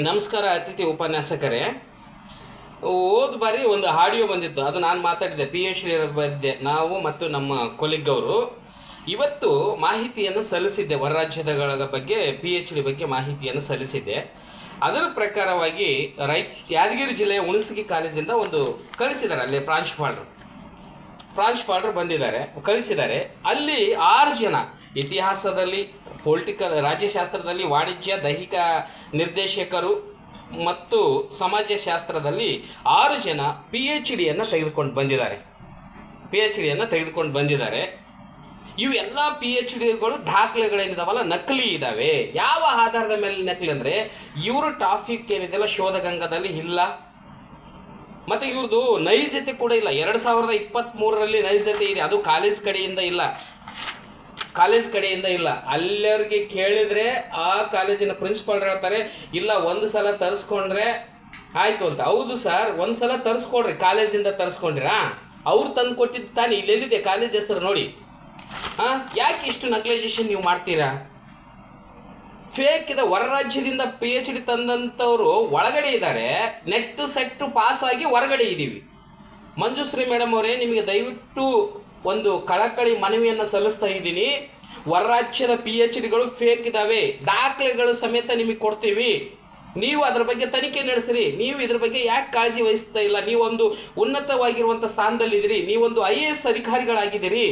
ನಮಸ್ಕಾರ ಅತಿಥಿ ಉಪನ್ಯಾಸಕರೇ. ಹೋದ ಬಾರಿ ಒಂದು ಆಡಿಯೋ ಬಂದಿತ್ತು, ಅದು ನಾನು ಮಾತಾಡಿದೆ, PhD ಬಂದಿದ್ದೆ ನಾವು ಮತ್ತು ನಮ್ಮ ಕೊಲಿಗ್ ಅವರು. ಇವತ್ತು ಮಾಹಿತಿಯನ್ನು ಸಲ್ಲಿಸಿದ್ದೆ, ಹೊರ ರಾಜ್ಯಗಳ ಬಗ್ಗೆ PhD ಬಗ್ಗೆ ಮಾಹಿತಿಯನ್ನು ಸಲ್ಲಿಸಿದ್ದೆ. ಅದರ ಪ್ರಕಾರವಾಗಿ ಯಾದಗಿರಿ ಜಿಲ್ಲೆಯ ಹುಣಸಗಿ ಕಾಲೇಜಿಂದ ಒಂದು ಕಳಿಸಿದ್ದಾರೆ, ಅಲ್ಲಿ ಪ್ರಾಂಶುಪಾಲರು ಬಂದಿದ್ದಾರೆ, ಕಳಿಸಿದ್ದಾರೆ. ಅಲ್ಲಿ 6 ಜನ ಇತಿಹಾಸದಲ್ಲಿ, ರಾಜ್ಯಶಾಸ್ತ್ರದಲ್ಲಿ, ವಾಣಿಜ್ಯ, ದೈಹಿಕ ನಿರ್ದೇಶಕರು ಮತ್ತು ಸಮಾಜಶಾಸ್ತ್ರದಲ್ಲಿ 6 ಜನ PhDಯನ್ನು ತೆಗೆದುಕೊಂಡು ಬಂದಿದ್ದಾರೆ. ಇವೆಲ್ಲ PhDಗಳು ದಾಖಲೆಗಳೇನಿದಾವಲ್ಲ ನಕಲಿ ಇದ್ದಾವೆ. ಯಾವ ಆಧಾರದ ಮೇಲೆ ನಕಲಿ ಅಂದರೆ, ಇವರು ಟಾಪಿಕ್ ಏನಿದೆಯಲ್ಲ ಶೋಧಗಂಗದಲ್ಲಿ ಇಲ್ಲ, ಮತ್ತು ಇವ್ರದ್ದು ನೈಜತೆ ಕೂಡ ಇಲ್ಲ. 2023ರಲ್ಲಿ ನೈಜತೆ ಇದೆ, ಅದು ಕಾಲೇಜ್ ಕಡೆಯಿಂದ ಇಲ್ಲ. ಅಲ್ಲರಿಗೆ ಕೇಳಿದರೆ ಆ ಕಾಲೇಜಿನ ಪ್ರಿನ್ಸಿಪಾಲ್ರು ಹೇಳ್ತಾರೆ, ಇಲ್ಲ ಒಂದು ಸಲ ತರಿಸ್ಕೊಂಡ್ರೆ ಆಯಿತು ಅಂತ. ಹೌದು ಸರ್, ಒಂದು ಸಲ ತರಿಸ್ಕೊಡ್ರಿ, ಕಾಲೇಜಿಂದ ತರಿಸ್ಕೊಂಡ್ರಾ, ಅವ್ರು ತಂದು ಕೊಟ್ಟಿದ್ದು ತಾನೇ, ಇಲ್ಲೆಲ್ಲಿದೆ ಕಾಲೇಜ್ ಹೆಸರು ನೋಡಿ. ಯಾಕೆ ಇಷ್ಟು ನಕ್ಲೈಜೇಷನ್ ನೀವು ಮಾಡ್ತೀರಾ? ಫೇಕ್ ಇದೆ. ಹೊರ ರಾಜ್ಯದಿಂದ PhD ತಂದಂಥವರು ಒಳಗಡೆ ಇದ್ದಾರೆ, ನೆಟ್ಟು ಸೆಟ್ಟು ಪಾಸಾಗಿ ಹೊರಗಡೆ ಇದ್ದೀವಿ. ಮಂಜುಶ್ರೀ ಮೇಡಮ್ ಅವರೇ, ನಿಮಗೆ ದಯವಿಟ್ಟು ಒಂದು ಕಳಕಳಿ ಮನವಿಯನ್ನು ಸಲ್ಲಿಸ್ತಾ ಇದ್ದೀನಿ. ಹೊರ ರಾಜ್ಯದ PhDಗಳು ಫೇಕ್ ಇದ್ದಾವೆ, ದಾಖಲೆಗಳು ಸಮೇತ ನಿಮಗೆ ಕೊಡ್ತೀವಿ. ನೀವು ಅದರ ಬಗ್ಗೆ ತನಿಖೆ ನಡೆಸಿರಿ. ನೀವು ಇದ್ರ ಬಗ್ಗೆ ಯಾಕೆ ಕಾಳಜಿ ವಹಿಸ್ತಾ ಇಲ್ಲ? ನೀವೊಂದು ಉನ್ನತವಾಗಿರುವಂಥ ಸ್ಥಾನದಲ್ಲಿದ್ದೀರಿ, ನೀವೊಂದು IAS ಅಧಿಕಾರಿಗಳಾಗಿದ್ದೀರಿ.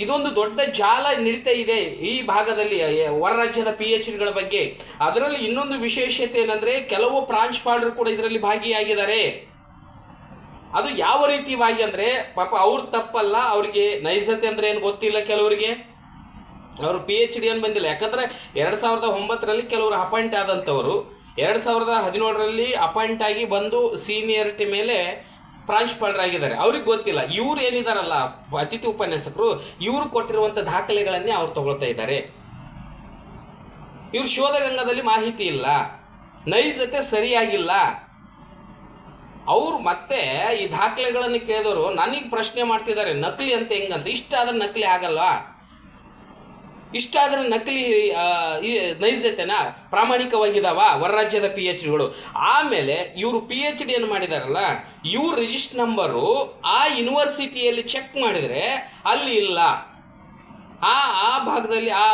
ಇದೊಂದು ದೊಡ್ಡ ಜಾಲ ನಡೀತಾ ಇದೆ ಈ ಭಾಗದಲ್ಲಿ ಹೊರ ರಾಜ್ಯದ PhDಗಳ ಬಗ್ಗೆ. ಅದರಲ್ಲಿ ಇನ್ನೊಂದು ವಿಶೇಷತೆ ಏನಂದರೆ, ಕೆಲವು ಪ್ರಾಂಶುಪಾಲರು ಕೂಡ ಇದರಲ್ಲಿ ಭಾಗಿಯಾಗಿದ್ದಾರೆ. ಅದು ಯಾವ ರೀತಿಯಾಗಿ ಅಂದರೆ, ಪಾಪ ಅವ್ರು ತಪ್ಪಲ್ಲ, ಅವರಿಗೆ ನೈಜತೆ ಅಂದರೆ ಏನು ಗೊತ್ತಿಲ್ಲ. ಕೆಲವರಿಗೆ ಅವರು PhD ಏನು ಬಂದಿಲ್ಲ. ಯಾಕಂದರೆ 2009ರಲ್ಲಿ ಕೆಲವರು ಅಪಾಯಿಂಟ್ ಆದಂಥವರು 2017ರಲ್ಲಿ ಅಪಾಯಿಂಟ್ ಆಗಿ ಬಂದು ಸೀನಿಯರಿಟಿ ಮೇಲೆ ಪ್ರಾಂಶುಪಾಲರಾಗಿದ್ದಾರೆ. ಅವ್ರಿಗೆ ಗೊತ್ತಿಲ್ಲ. ಇವ್ರು ಏನಿದಾರಲ್ಲ ಅತಿಥಿ ಉಪನ್ಯಾಸಕರು, ಇವರು ಕೊಟ್ಟಿರುವಂಥ ದಾಖಲೆಗಳನ್ನೇ ಅವ್ರು ತಗೊಳ್ತಾ ಇದ್ದಾರೆ. ಇವ್ರು ಶೋಧಗಂಗದಲ್ಲಿ ಮಾಹಿತಿ ಇಲ್ಲ, ನೈಜತೆ ಸರಿಯಾಗಿಲ್ಲ. ಅವರು ಮತ್ತೆ ಈ ದಾಖಲೆಗಳನ್ನು ಕೇಳಿದವರು ನನಗೆ ಪ್ರಶ್ನೆ ಮಾಡ್ತಿದ್ದಾರೆ, ನಕಲಿ ಅಂತ ಹೆಂಗಂತ. ಇಷ್ಟಾದ್ರೆ ನಕಲಿ ಆಗಲ್ಲ, ಇಷ್ಟಾದ್ರೆ ನಕಲಿ ನೈಜತೆನಾ ಪ್ರಾಮಾಣಿಕವಾಗಿದ್ದಾವ ಹೊರ ರಾಜ್ಯದ PhDಗಳು? ಆಮೇಲೆ ಇವರು PhDಯನ್ನು ಮಾಡಿದಾರಲ್ಲ, ಇವ್ರ ರಿಜಿಸ್ಟರ್ ನಂಬರು ಆ ಯೂನಿವರ್ಸಿಟಿಯಲ್ಲಿ ಚೆಕ್ ಮಾಡಿದರೆ ಅಲ್ಲಿ ಇಲ್ಲ. ಆ ಭಾಗದಲ್ಲಿ ಆ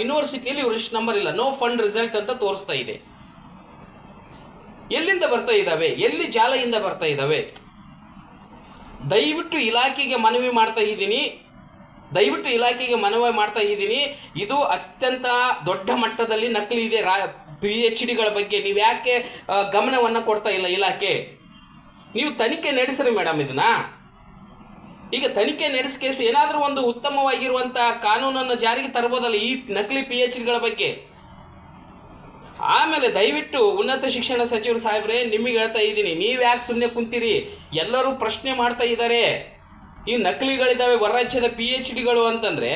ಯೂನಿವರ್ಸಿಟಿಯಲ್ಲಿ ಇವ್ರ ರಿಜಿಸ್ಟರ್ ನಂಬರ್ ಇಲ್ಲ, ನೋ ಫಂಡ್ ರಿಸಲ್ಟ್ ಅಂತ ತೋರಿಸ್ತಾ ಇದೆ. ಎಲ್ಲಿಂದ ಬರ್ತಾ ಇದ್ದಾವೆ? ಎಲ್ಲಿ ಜಾಲೆಯಿಂದ ಬರ್ತಾ ಇದ್ದಾವೆ? ದಯವಿಟ್ಟು ಇಲಾಖೆಗೆ ಮನವಿ ಮಾಡ್ತಾ ಇದ್ದೀನಿ. ಇದು ಅತ್ಯಂತ ದೊಡ್ಡ ಮಟ್ಟದಲ್ಲಿ ನಕಲಿ ಇದೆ PhDಗಳ ಬಗ್ಗೆ. ನೀವು ಯಾಕೆ ಗಮನವನ್ನು ಕೊಡ್ತಾ ಇಲ್ಲ ಇಲಾಖೆ? ನೀವು ತನಿಖೆ ನಡೆಸ್ರಿ ಮೇಡಮ್. ಈಗ ತನಿಖೆ ನಡೆಸಿ ಏನಾದರೂ ಒಂದು ಉತ್ತಮವಾಗಿರುವಂಥ ಕಾನೂನನ್ನು ಜಾರಿಗೆ ತರ್ಬೋದಲ್ಲ ಈ ನಕಲಿ PhDಗಳ ಬಗ್ಗೆ. ಆಮೇಲೆ ದಯವಿಟ್ಟು ಉನ್ನತ ಶಿಕ್ಷಣ ಸಚಿವರು ಸಾಹೇಬ್ರೆ, ನಿಮಗೆ ಹೇಳ್ತಾ ಇದ್ದೀನಿ, ನೀವು ಯಾಕೆ ಸುಮ್ಮನೆ ಕುಂತೀರಿ? ಎಲ್ಲರೂ ಪ್ರಶ್ನೆ ಮಾಡ್ತಾ ಇದ್ದಾರೆ, ಈ ನಕಲಿಗಳಿದ್ದಾವೆ ಹೊರ ರಾಜ್ಯದ PhDಗಳು ಅಂತಂದರೆ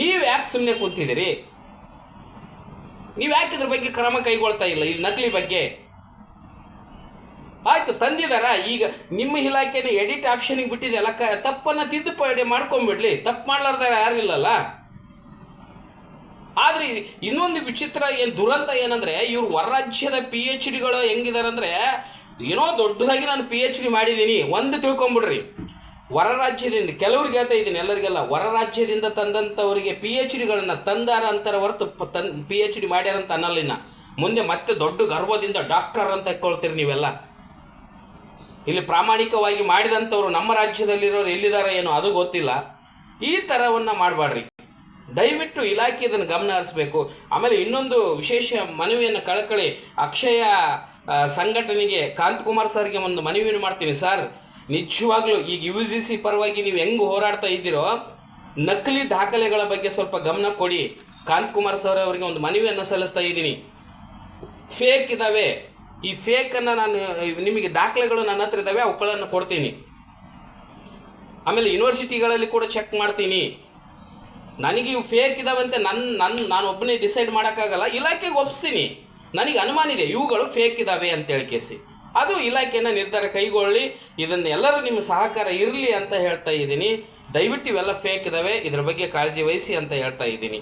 ನೀವು ಯಾಕೆ ಸುಮ್ಮನೆ ಕುಂತಿದ್ದೀರಿ? ನೀವು ಯಾಕೆ ಇದ್ರ ಬಗ್ಗೆ ಕ್ರಮ ಕೈಗೊಳ್ತಾ ಇಲ್ಲ ಈ ನಕಲಿ ಬಗ್ಗೆ? ಆಯಿತು, ತಂದಿದಾರ, ಈಗ ನಿಮ್ಮ ಇಲಾಖೆನ ಎಡಿಟ್ ಆಪ್ಷನಿಗೆ ಬಿಟ್ಟಿದೆಯಲ್ಲ, ತಪ್ಪನ್ನು ತಿದ್ದುಪಡಿ ಮಾಡ್ಕೊಂಬಿಡ್ಲಿ, ತಪ್ಪು ಮಾಡ್ಲಾರ್ದ ಯಾರಿಲ್ಲಲ್ಲ. ಆದರೆ ಇನ್ನೊಂದು ವಿಚಿತ್ರ ದುರಂತ ಏನಂದರೆ, ಇವ್ರು ಹೊರ ರಾಜ್ಯದ PhDಗಳು ಹೆಂಗಿದ್ದಾರೆ ಅಂದರೆ, ಏನೋ ದೊಡ್ಡದಾಗಿ ನಾನು PhD ಮಾಡಿದ್ದೀನಿ ಒಂದು ತಿಳ್ಕೊಂಬಿಡ್ರಿ. ಹೊರ ರಾಜ್ಯದಿಂದ ಕೆಲವ್ರಿಗೆ ಹೇಳ್ತಾ ಇದ್ದೀನಿ, ಎಲ್ಲರಿಗೆಲ್ಲ ಹೊರ ರಾಜ್ಯದಿಂದ ತಂದಂಥವರಿಗೆ PhDಗಳನ್ನು ತಂದಾರ ಅಂತಾರೆ ಹೊರತು PhD ಮಾಡ್ಯಾರಂತ ಅನ್ನಲ್ಲಿನ. ಮುಂದೆ ಮತ್ತೆ ದೊಡ್ಡ ಗರ್ವದಿಂದ ಡಾಕ್ಟರ್ ಅಂತ ಹೇಳ್ಕೊಳ್ತೀರಿ ನೀವೆಲ್ಲ. ಇಲ್ಲಿ ಪ್ರಾಮಾಣಿಕವಾಗಿ ಮಾಡಿದಂಥವ್ರು ನಮ್ಮ ರಾಜ್ಯದಲ್ಲಿರೋರು ಎಲ್ಲಿದ್ದಾರೆ ಏನೋ ಅದು ಗೊತ್ತಿಲ್ಲ. ಈ ಥರವನ್ನು ಮಾಡಬೇಡ್ರಿ, ದಯವಿಟ್ಟು ಇಲಾಖೆ ಇದನ್ನು ಗಮನ ಹರಿಸಬೇಕು. ಆಮೇಲೆ ಇನ್ನೊಂದು ವಿಶೇಷ ಮನವಿಯನ್ನು ಕಳಕಳಿ ಅಕ್ಷಯ ಸಂಘಟನೆಗೆ ಕಾಂತಕುಮಾರ್ ಸರ್ಗೆ ಒಂದು ಮನವಿಯನ್ನು ಮಾಡ್ತೀನಿ. ಸರ್, ನಿಜವಾಗ್ಲೂ ಈಗ UGC ಪರವಾಗಿ ನೀವು ಹೆಂಗೆ ಹೋರಾಡ್ತಾ ಇದ್ದೀರೋ, ನಕಲಿ ದಾಖಲೆಗಳ ಬಗ್ಗೆ ಸ್ವಲ್ಪ ಗಮನ ಕೊಡಿ. ಕಾಂತಕುಮಾರ್ ಸರ್ ಅವರಿಗೆ ಒಂದು ಮನವಿಯನ್ನು ಸಲ್ಲಿಸ್ತಾ ಇದ್ದೀನಿ. ಫೇಕ್ ಇದ್ದಾವೆ, ಈ ಫೇಕನ್ನು ನಾನು ನಿಮಗೆ ದಾಖಲೆಗಳು ನನ್ನ ಹತ್ರ ಇದ್ದಾವೆ, ಅವುಗಳನ್ನು ಕೊಡ್ತೀನಿ. ಆಮೇಲೆ ಯೂನಿವರ್ಸಿಟಿಗಳಲ್ಲಿ ಕೂಡ ಚೆಕ್ ಮಾಡ್ತೀನಿ. ನನಗೆ ಇವು ಫೇಕ್ ಇದ್ದಾವಂತೆ ನಾನು ಒಬ್ಬನೇ ಡಿಸೈಡ್ ಮಾಡೋಕ್ಕಾಗಲ್ಲ, ಇಲಾಖೆಗೆ ಒಪ್ಪಿಸ್ತೀನಿ. ನನಗೆ ಅನುಮಾನ ಇದೆ ಇವುಗಳು ಫೇಕ್ ಇದ್ದಾವೆ ಅಂತೇಳಿ ಕೇಸಿ, ಅದು ಇಲಾಖೆಯನ್ನು ನಿರ್ಧಾರ ಕೈಗೊಳ್ಳಿ. ಇದನ್ನು ಎಲ್ಲರೂ ನಿಮ್ಮ ಸಹಕಾರ ಇರಲಿ ಅಂತ ಹೇಳ್ತಾ ಇದ್ದೀನಿ. ದಯವಿಟ್ಟು ಇವೆಲ್ಲ ಫೇಕ್ ಇದ್ದಾವೆ, ಇದರ ಬಗ್ಗೆ ಕಾಳಜಿ ವಹಿಸಿ ಅಂತ ಹೇಳ್ತಾ ಇದ್ದೀನಿ.